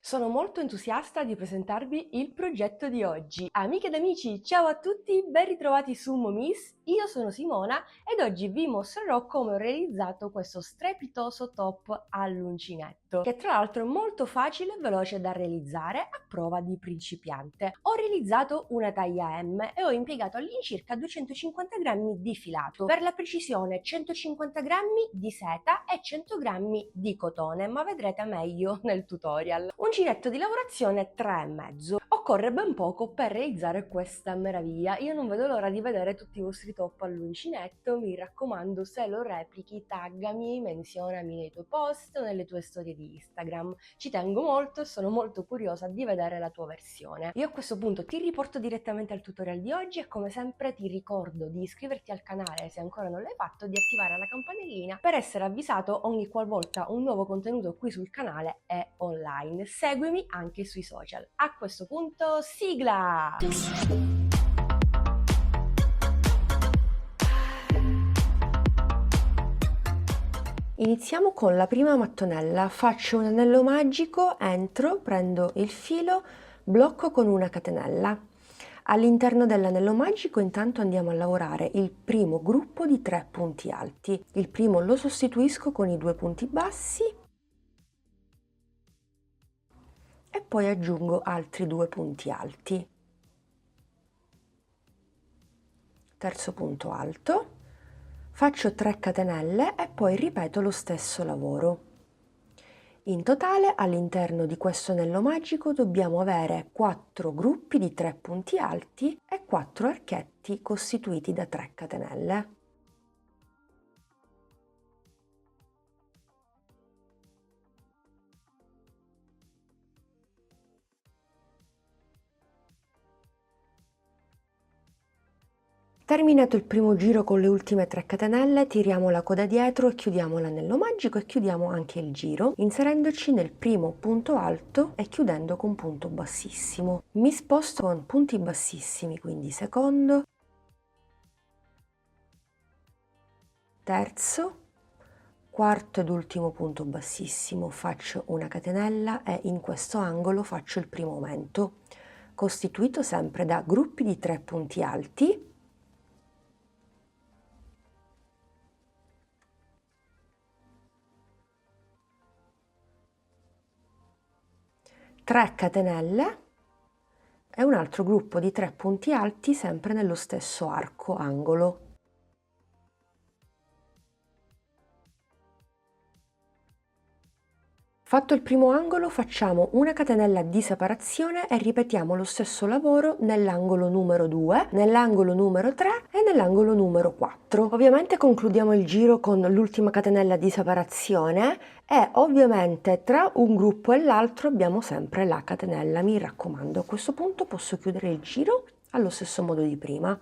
Sono molto entusiasta di presentarvi il progetto di oggi. Amiche ed amici, ciao a tutti, ben ritrovati su Momis. Io sono Simona ed oggi vi mostrerò come ho realizzato questo strepitoso top all'uncinetto, che tra l'altro è molto facile e veloce da realizzare a prova di principiante. Ho realizzato una taglia M e ho impiegato all'incirca 250 grammi di filato, per la precisione 150 grammi di seta e 100 grammi di cotone, ma vedrete meglio nel tutorial. Uncinetto di lavorazione 3,5. Occorre ben poco per realizzare questa meraviglia. Io non vedo l'ora di vedere tutti i vostri top all'uncinetto. Mi raccomando, se lo replichi taggami, menzionami nei tuoi post o nelle tue storie di Instagram. Ci tengo molto e sono molto curiosa di vedere la tua versione. Io a questo punto ti riporto direttamente al tutorial di oggi e come sempre ti ricordo di iscriverti al canale se ancora non l'hai fatto, di attivare la campanellina per essere avvisato ogni qualvolta un nuovo contenuto qui sul canale è online. Seguimi anche sui social. A questo punto, sigla! Iniziamo con la prima mattonella. Faccio un anello magico, entro, prendo il filo, blocco con una catenella. All'interno dell'anello magico intanto andiamo a lavorare il primo gruppo di 3 punti alti. Il primo lo sostituisco con i 2 punti bassi e poi aggiungo altri 2 punti alti. Terzo punto alto, faccio 3 catenelle e poi ripeto lo stesso lavoro. In totale all'interno di questo anello magico dobbiamo avere 4 gruppi di 3 punti alti e 4 archetti costituiti da 3 catenelle. Terminato il primo giro con le ultime 3 catenelle, tiriamo la coda dietro e chiudiamo l'anello magico e chiudiamo anche il giro, inserendoci nel primo punto alto e chiudendo con punto bassissimo. Mi sposto con punti bassissimi, quindi secondo, terzo, quarto ed ultimo punto bassissimo. Faccio una catenella e in questo angolo faccio il primo aumento, costituito sempre da gruppi di 3 punti alti, 3 catenelle e un altro gruppo di 3 punti alti sempre nello stesso arco angolo. Fatto il primo angolo facciamo una catenella di separazione e ripetiamo lo stesso lavoro nell'angolo numero 2, nell'angolo numero 3 e nell'angolo numero 4. Ovviamente concludiamo il giro con l'ultima catenella di separazione e ovviamente tra un gruppo e l'altro abbiamo sempre la catenella, mi raccomando. A questo punto posso chiudere il giro allo stesso modo di prima.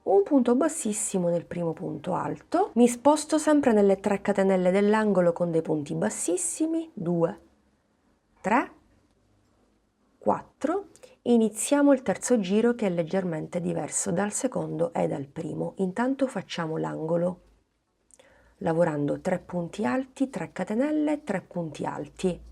Un punto bassissimo nel primo punto alto, mi sposto sempre nelle 3 catenelle dell'angolo con dei punti bassissimi, 2, 3, 4, iniziamo il terzo giro che è leggermente diverso dal secondo e dal primo. Intanto facciamo l'angolo, lavorando 3 punti alti, 3 catenelle, 3 punti alti.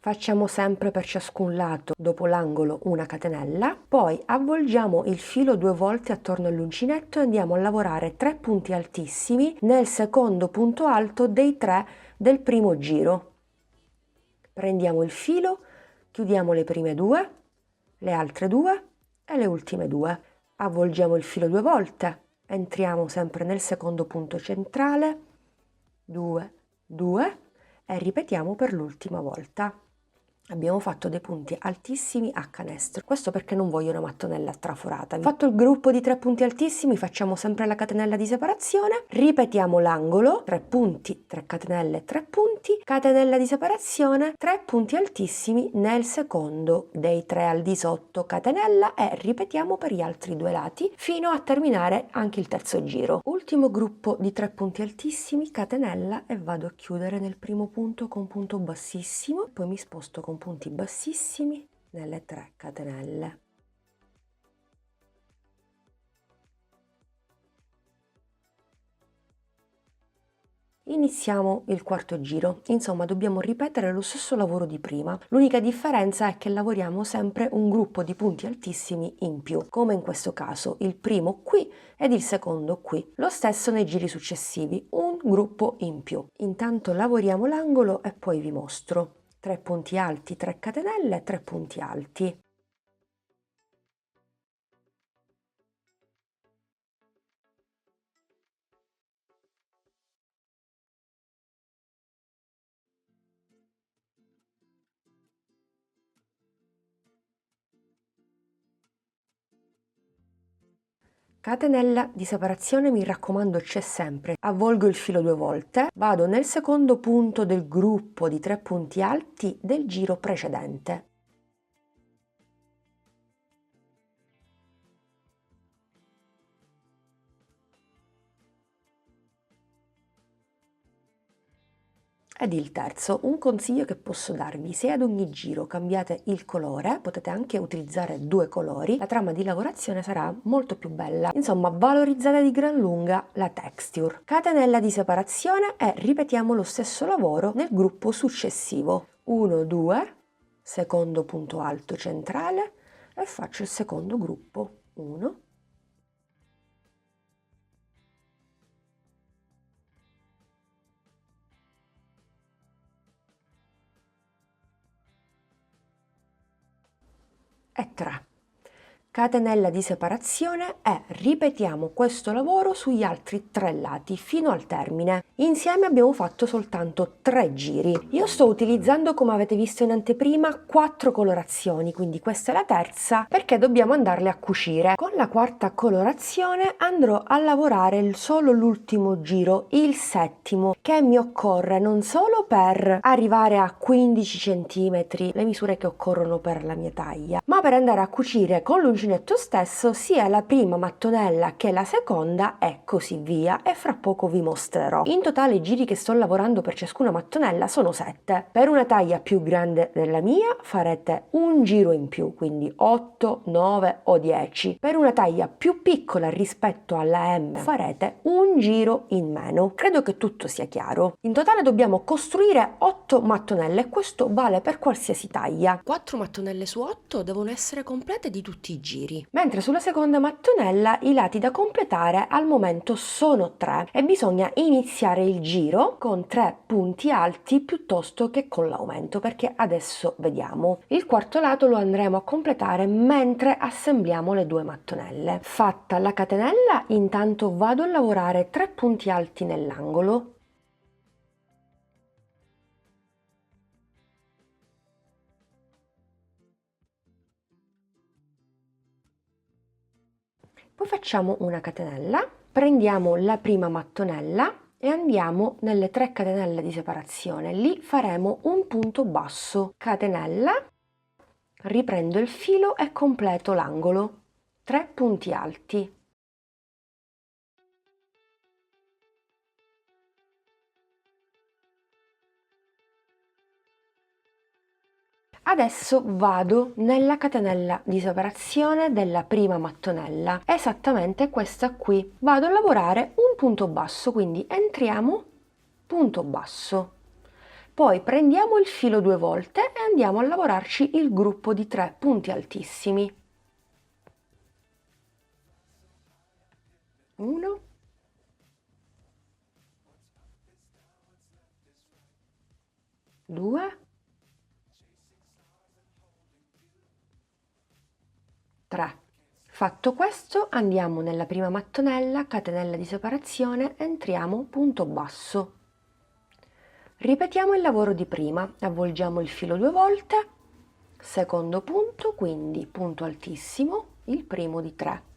Facciamo sempre per ciascun lato dopo l'angolo una catenella, poi avvolgiamo il filo 2 volte attorno all'uncinetto e andiamo a lavorare 3 punti altissimi nel secondo punto alto dei 3 del primo giro. Prendiamo il filo, chiudiamo le prime 2, le altre 2 e le ultime 2. Avvolgiamo il filo 2 volte, entriamo sempre nel secondo punto centrale, 2, 2 e ripetiamo per l'ultima volta. Abbiamo fatto dei punti altissimi a canestro, questo perché non voglio una mattonella traforata. Fatto il gruppo di 3 punti altissimi, facciamo sempre la catenella di separazione, ripetiamo l'angolo, 3 punti, 3 catenelle, 3 punti, catenella di separazione, 3 punti altissimi nel secondo dei 3 al di sotto, catenella e ripetiamo per gli altri 2 lati fino a terminare anche il terzo giro. Ultimo gruppo di 3 punti altissimi, catenella e vado a chiudere nel primo punto con punto bassissimo, poi mi sposto con punti bassissimi nelle 3 catenelle. Iniziamo il quarto giro, insomma dobbiamo ripetere lo stesso lavoro di prima, l'unica differenza è che lavoriamo sempre un gruppo di punti altissimi in più, come in questo caso il primo qui ed il secondo qui, lo stesso nei giri successivi, un gruppo in più. Intanto lavoriamo l'angolo e poi vi mostro. 3 punti alti, 3 catenelle, 3 punti alti. Catenella di separazione, mi raccomando, c'è sempre. Avvolgo il filo 2 volte, vado nel secondo punto del gruppo di 3 punti alti del giro precedente. Ed il terzo, un consiglio che posso darvi: se ad ogni giro cambiate il colore, potete anche utilizzare 2 colori, la trama di lavorazione sarà molto più bella. Insomma, valorizzate di gran lunga la texture. Catenella di separazione e ripetiamo lo stesso lavoro nel gruppo successivo. 1, 2, secondo punto alto centrale e faccio il secondo gruppo. 1, 3. Catenella di separazione e ripetiamo questo lavoro sugli altri 3 lati fino al termine. Insieme abbiamo fatto soltanto 3 giri. Io sto utilizzando, come avete visto in anteprima, 4 colorazioni, quindi questa è la terza perché dobbiamo andarle a cucire. Con la quarta colorazione andrò a lavorare solo l'ultimo giro, il settimo, che mi occorre non solo per arrivare a 15 cm, le misure che occorrono per la mia taglia, ma per andare a cucire con l'uncinetto stesso sia la prima mattonella che la seconda e così via, e fra poco vi mostrerò. In totale i giri che sto lavorando per ciascuna mattonella sono 7. Per una taglia più grande della mia farete un giro in più, quindi 8, 9 o 10. Per una taglia più piccola rispetto alla M farete un giro in meno. Credo che tutto sia chiaro. In totale dobbiamo costruire 8 mattonelle e questo vale per qualsiasi taglia. 4 mattonelle su 8 devono essere complete di tutti i giri, mentre sulla seconda mattonella i lati da completare al momento sono 3 e bisogna iniziare il giro con 3 punti alti piuttosto che con l'aumento, perché adesso vediamo. Il quarto lato lo andremo a completare mentre assembliamo le 2 mattonelle. Fatta la catenella, intanto vado a lavorare 3 punti alti nell'angolo. Poi facciamo una catenella, prendiamo la prima mattonella e andiamo nelle 3 catenelle di separazione. Lì faremo un punto basso, catenella, riprendo il filo e completo l'angolo. 3 punti alti. Adesso vado nella catenella di separazione della prima mattonella, esattamente questa qui. Vado a lavorare un punto basso, quindi entriamo, punto basso. Poi prendiamo il filo 2 volte e andiamo a lavorarci il gruppo di 3 punti altissimi. 1, 2, 3. Fatto questo andiamo nella prima mattonella, catenella di separazione, entriamo, punto basso. Ripetiamo il lavoro di prima, avvolgiamo il filo 2 volte, secondo punto, quindi punto altissimo, il primo di 3.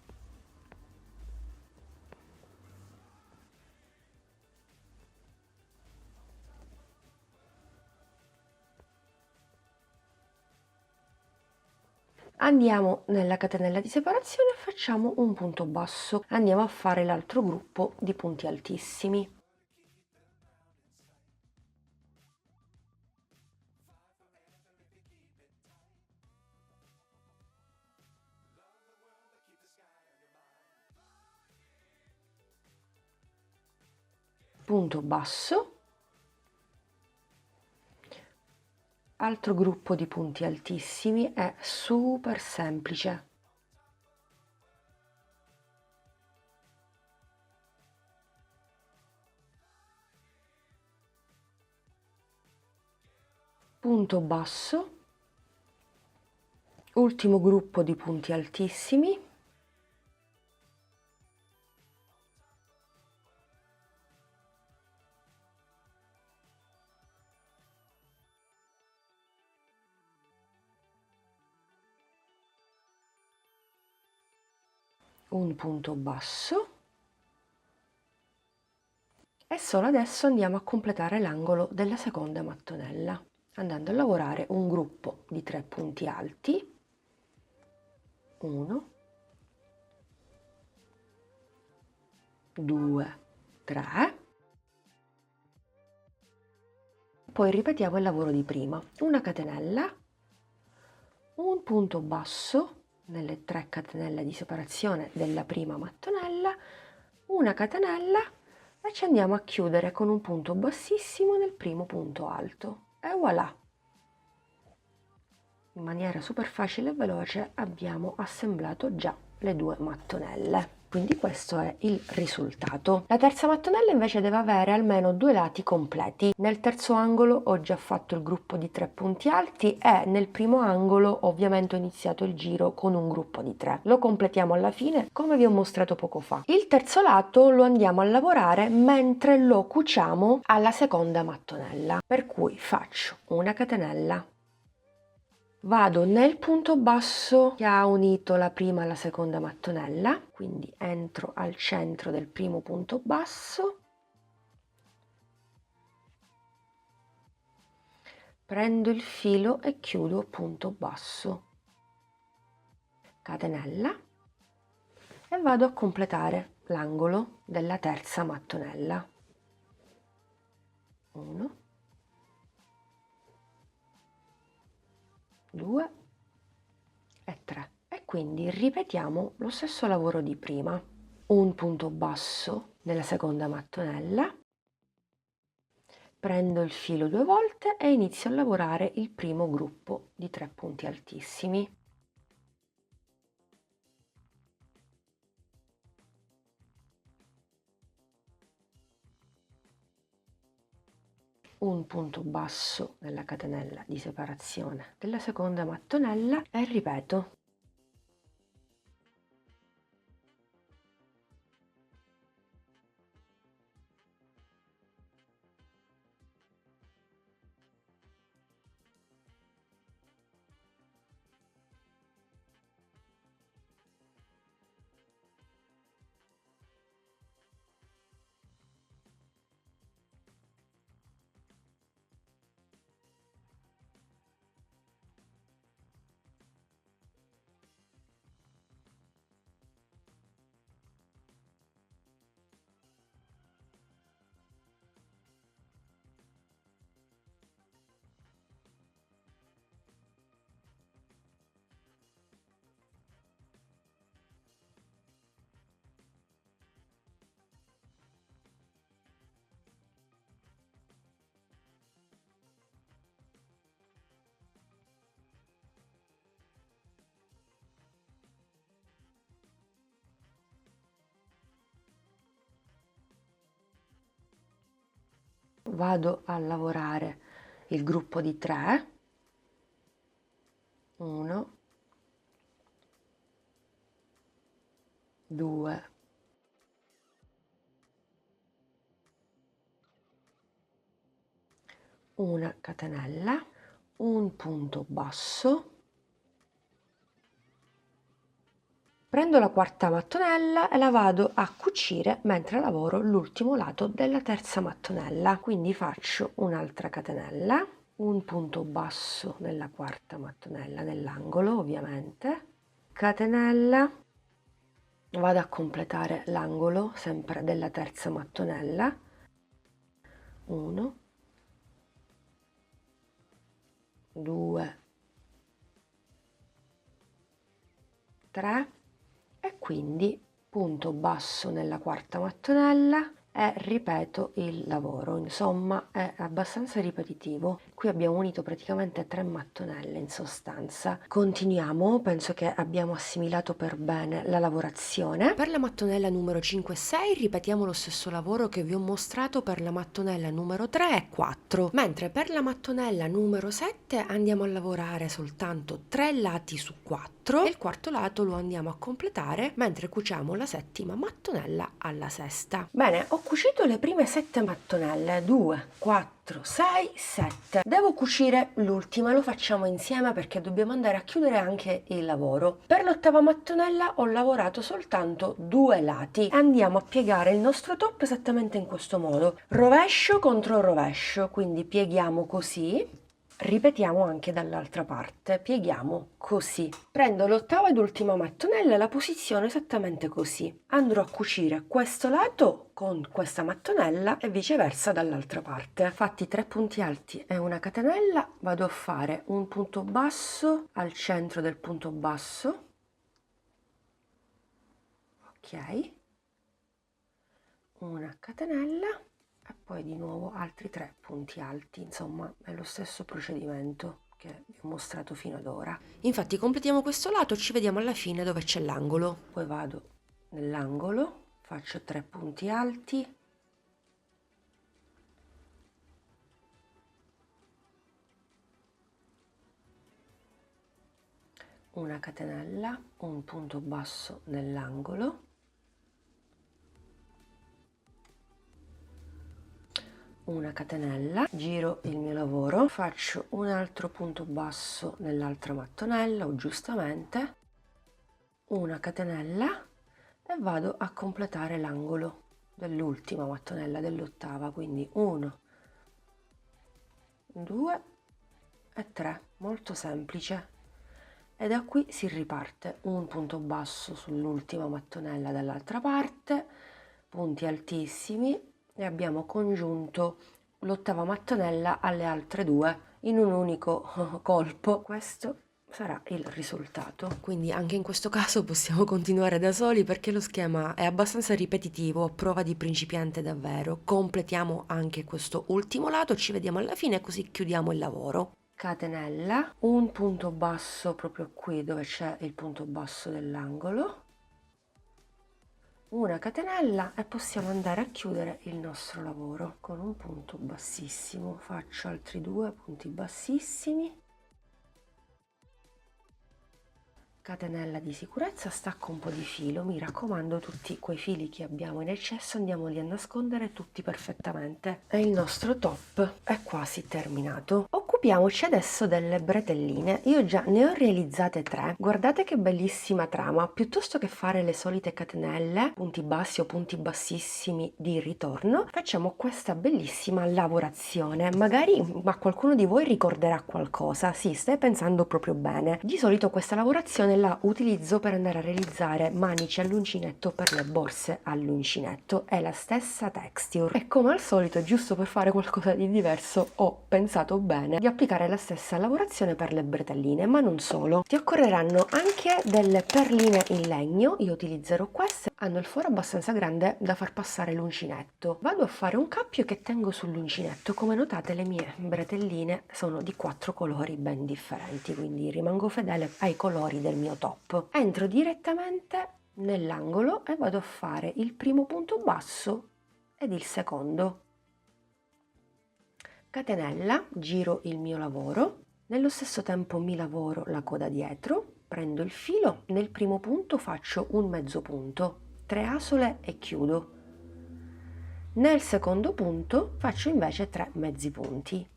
Andiamo nella catenella di separazione e facciamo un punto basso. Andiamo a fare l'altro gruppo di punti altissimi. punto basso, altro gruppo di punti altissimi, è super semplice. Punto basso, ultimo gruppo di punti altissimi, un punto basso e solo adesso andiamo a completare l'angolo della seconda mattonella, andando a lavorare un gruppo di 3 punti alti, 1, 2, 3, poi ripetiamo il lavoro di prima, una catenella, un punto basso nelle 3 catenelle di separazione della prima mattonella, una catenella e ci andiamo a chiudere con un punto bassissimo nel primo punto alto e voilà! In maniera super facile e veloce abbiamo assemblato già le 2 mattonelle. Quindi questo è il risultato. La terza mattonella invece deve avere almeno 2 lati completi. Nel terzo angolo ho già fatto il gruppo di 3 punti alti e nel primo angolo ovviamente ho iniziato il giro con un gruppo di 3. Lo completiamo alla fine come vi ho mostrato poco fa. Il terzo lato lo andiamo a lavorare mentre lo cuciamo alla seconda mattonella. Per cui faccio una catenella. Vado nel punto basso che ha unito la prima e la seconda mattonella, quindi entro al centro del primo punto basso, prendo il filo e chiudo punto basso, catenella e vado a completare l'angolo della terza mattonella. 1, 2 e 3 e quindi ripetiamo lo stesso lavoro di prima, un punto basso nella seconda mattonella, prendo il filo 2 volte e inizio a lavorare il primo gruppo di 3 punti altissimi. Un punto basso nella catenella di separazione della seconda mattonella e ripeto. Vado a lavorare il gruppo di 3, 1, 2, 1 catenella, un punto basso, prendo la quarta mattonella e la vado a cucire mentre lavoro l'ultimo lato della terza mattonella, quindi faccio un'altra catenella, un punto basso nella quarta mattonella nell'angolo ovviamente, catenella, vado a completare l'angolo sempre della terza mattonella, 1, 2, 3 e quindi punto basso nella quarta mattonella e ripeto il lavoro. Insomma, è abbastanza ripetitivo. Qui abbiamo unito praticamente 3 mattonelle in sostanza. Continuiamo, penso che abbiamo assimilato per bene la lavorazione. Per la mattonella numero 5 e 6 ripetiamo lo stesso lavoro che vi ho mostrato per la mattonella numero 3 e 4, mentre per la mattonella numero 7 andiamo a lavorare soltanto 3 lati su 4 e il quarto lato lo andiamo a completare mentre cuciamo la settima mattonella alla sesta. Bene, ho cucito le prime 7 mattonelle, 2, 4, 6, 7. Devo cucire l'ultima, lo facciamo insieme perché dobbiamo andare a chiudere anche il lavoro. Per l'ottava mattonella ho lavorato soltanto 2 lati e andiamo a piegare il nostro top esattamente in questo modo. Rovescio contro rovescio, quindi pieghiamo così. Ripetiamo anche dall'altra parte, pieghiamo così. Prendo l'ottava ed ultima mattonella e la posiziono esattamente così. Andrò a cucire questo lato con questa mattonella e viceversa dall'altra parte. Fatti 3 punti alti e una catenella, vado a fare un punto basso al centro del punto basso. Ok. Una catenella. E poi di nuovo altri 3 punti alti, insomma è lo stesso procedimento che vi ho mostrato fino ad ora. Infatti completiamo questo lato e ci vediamo alla fine dove c'è l'angolo. Poi vado nell'angolo, faccio 3 punti alti, una catenella, un punto basso nell'angolo, una catenella, giro il mio lavoro, faccio un altro punto basso nell'altra mattonella o giustamente, una catenella e vado a completare l'angolo dell'ultima mattonella, dell'ottava, quindi 1, 2 e 3, molto semplice. E da qui si riparte un punto basso sull'ultima mattonella dall'altra parte, punti altissimi, e abbiamo congiunto l'ottava mattonella alle altre 2 in un unico colpo. Questo sarà il risultato. Quindi anche in questo caso possiamo continuare da soli perché lo schema è abbastanza ripetitivo, a prova di principiante davvero. Completiamo anche questo ultimo lato, ci vediamo alla fine così chiudiamo il lavoro. Catenella, un punto basso proprio qui dove c'è il punto basso dell'angolo, una catenella e possiamo andare a chiudere il nostro lavoro con un punto bassissimo. Faccio altri 2 punti bassissimi, catenella di sicurezza, stacco un po' di filo, mi raccomando tutti quei fili che abbiamo in eccesso andiamoli a nascondere tutti perfettamente e il nostro top è quasi terminato. Occupiamoci adesso delle bretelline. Io già ne ho realizzate 3, guardate che bellissima trama. Piuttosto che fare le solite catenelle, punti bassi o punti bassissimi di ritorno, facciamo questa bellissima lavorazione. Magari a qualcuno di voi ricorderà qualcosa, sì, stai pensando proprio bene. Di solito questa lavorazione la utilizzo per andare a realizzare manici all'uncinetto per le borse all'uncinetto, è la stessa texture e come al solito, giusto per fare qualcosa di diverso, ho pensato bene di applicare la stessa lavorazione per le bretelline, ma non solo. Ti occorreranno anche delle perline in legno, io utilizzerò queste, hanno il foro abbastanza grande da far passare l'uncinetto. Vado a fare un cappio che tengo sull'uncinetto. Come notate le mie bretelline sono di 4 colori ben differenti, quindi rimango fedele ai colori del mio top. Entro direttamente nell'angolo e vado a fare il primo punto basso ed il secondo. Catenella, giro il mio lavoro, nello stesso tempo mi lavoro la coda dietro, prendo il filo, nel primo punto faccio un mezzo punto, 3 asole e chiudo. Nel secondo punto faccio invece 3 mezzi punti.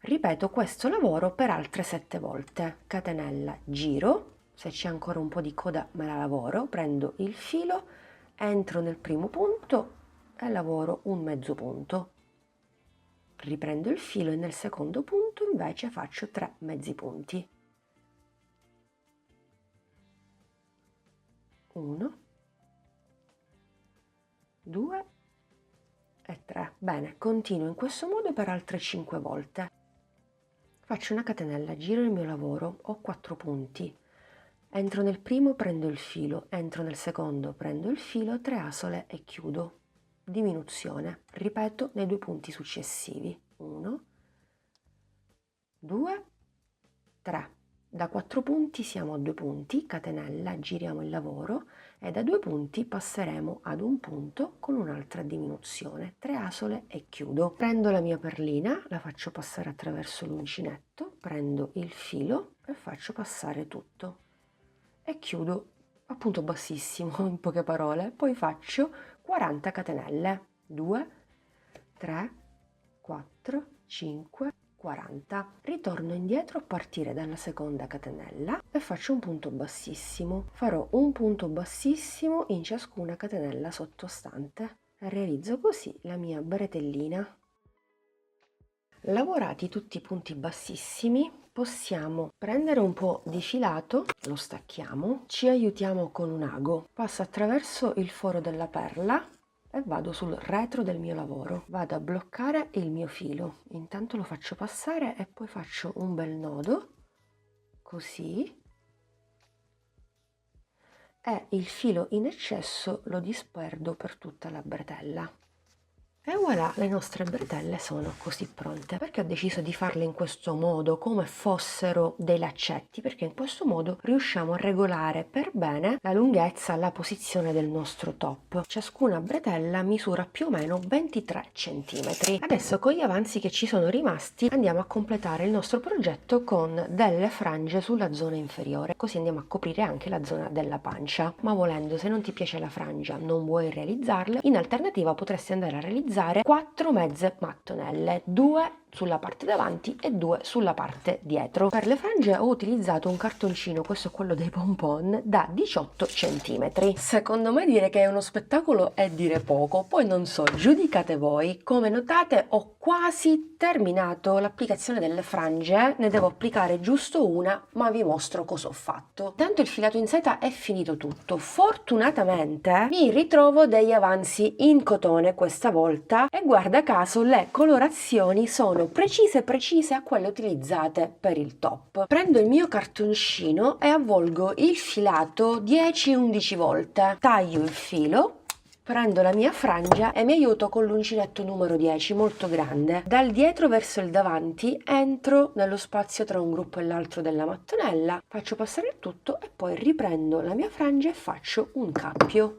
Ripeto questo lavoro per altre 7 volte. Catenella, giro, se c'è ancora un po' di coda me la lavoro, prendo il filo, entro nel primo punto e lavoro un mezzo punto. Riprendo il filo e nel secondo punto invece faccio 3 mezzi punti. 1, 2 e 3. Bene, continuo in questo modo per altre 5 volte. Faccio una catenella, giro il mio lavoro, ho 4 punti. Entro nel primo, prendo il filo, entro nel secondo, prendo il filo, 3 asole e chiudo. Diminuzione. Ripeto nei 2 punti successivi. 1, 2, 3. Da 4 punti siamo a 2 punti, catenella, giriamo il lavoro e da 2 punti passeremo ad un punto con un'altra diminuzione, 3 asole e chiudo. Prendo la mia perlina, la faccio passare attraverso l'uncinetto, prendo il filo e faccio passare tutto e chiudo a punto bassissimo, in poche parole. Poi faccio 40 catenelle, 2, 3, 4, 5, 40. Ritorno indietro a partire dalla seconda catenella e faccio un punto bassissimo. Farò un punto bassissimo in ciascuna catenella sottostante. Realizzo così la mia bretellina. Lavorati tutti i punti bassissimi, possiamo prendere un po' di filato, lo stacchiamo, ci aiutiamo con un ago, passo attraverso il foro della perla e vado sul retro del mio lavoro, vado a bloccare il mio filo, intanto lo faccio passare e poi faccio un bel nodo, così, e il filo in eccesso lo disperdo per tutta la bretella. E voilà, le nostre bretelle sono così pronte. Perché ho deciso di farle in questo modo, come fossero dei laccetti? Perché in questo modo riusciamo a regolare per bene la lunghezza, la posizione del nostro top. Ciascuna bretella misura più o meno 23 cm. Adesso con gli avanzi che ci sono rimasti andiamo a completare il nostro progetto con delle frange sulla zona inferiore, così andiamo a coprire anche la zona della pancia. Ma volendo, se non ti piace la frangia, non vuoi realizzarle, in alternativa potresti andare a realizzare 4 mezze mattonelle, 2 sulla parte davanti e 2 sulla parte dietro. Per le frange ho utilizzato un cartoncino, questo è quello dei pompon, da 18 cm. Secondo me dire che è uno spettacolo è dire poco, poi non so, giudicate voi. Come notate ho quasi terminato l'applicazione delle frange, ne devo applicare giusto una, ma vi mostro cosa ho fatto. Tanto il filato in seta è finito tutto. Fortunatamente mi ritrovo degli avanzi in cotone questa volta e guarda caso le colorazioni sono precise a quelle utilizzate per il top. Prendo il mio cartoncino e avvolgo il filato 10-11 volte, taglio il filo, prendo la mia frangia e mi aiuto con l'uncinetto numero 10 molto grande. Dal dietro verso il davanti entro nello spazio tra un gruppo e l'altro della mattonella, faccio passare il tutto e poi riprendo la mia frangia e faccio un cappio.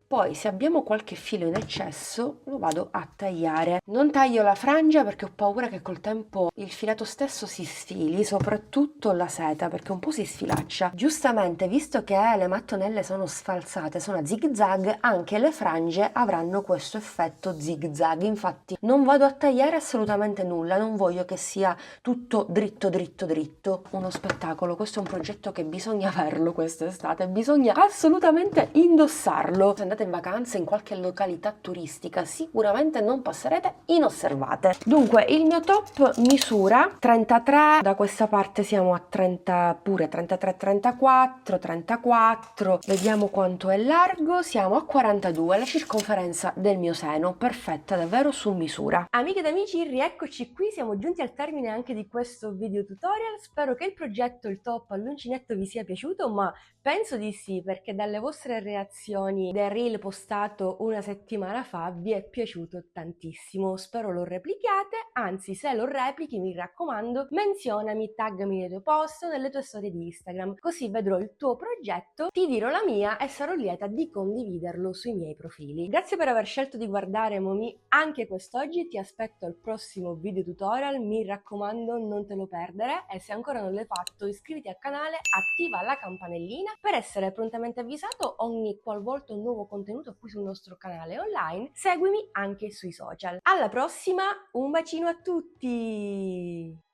Poi se abbiamo qualche filo in eccesso lo vado a tagliare. Non taglio la frangia perché ho paura che col tempo il filato stesso si sfili, soprattutto la seta perché un po' si sfilaccia. Giustamente, visto che le mattonelle sono sfalsate, sono a zig zag, anche le frange avranno questo effetto zig zag. Infatti non vado a tagliare assolutamente nulla, non voglio che sia tutto dritto dritto dritto. Uno spettacolo, questo è un progetto che bisogna averlo quest'estate, bisogna assolutamente indossarlo. Se andate in vacanza in qualche località turistica sicuramente non passerete inosservate. Dunque il mio top misura 33, da questa parte siamo a 30, pure 33, 34, 34, vediamo quanto è largo, siamo a 42, la circonferenza del mio seno, perfetta davvero su misura. Amiche ed amici, rieccoci qui, siamo giunti al termine anche di questo video tutorial. Spero che il progetto, il top all'uncinetto vi sia piaciuto, ma penso di sì, perché dalle vostre reazioni del reel postato una settimana fa vi è piaciuto tantissimo. Spero lo replichiate, anzi se lo replichi mi raccomando menzionami, taggami nei tuoi post, nelle tue storie di Instagram, così vedrò il tuo progetto, ti dirò la mia e sarò lieta di condividerlo sui miei profili. Grazie per aver scelto di guardare Momi anche quest'oggi, ti aspetto al prossimo video tutorial, mi raccomando non te lo perdere e se ancora non l'hai fatto iscriviti al canale, attiva la campanellina per essere prontamente avvisato ogni qualvolta un nuovo contenuto qui sul nostro canale online. Seguimi anche sui social. Alla prossima, un bacino a tutti!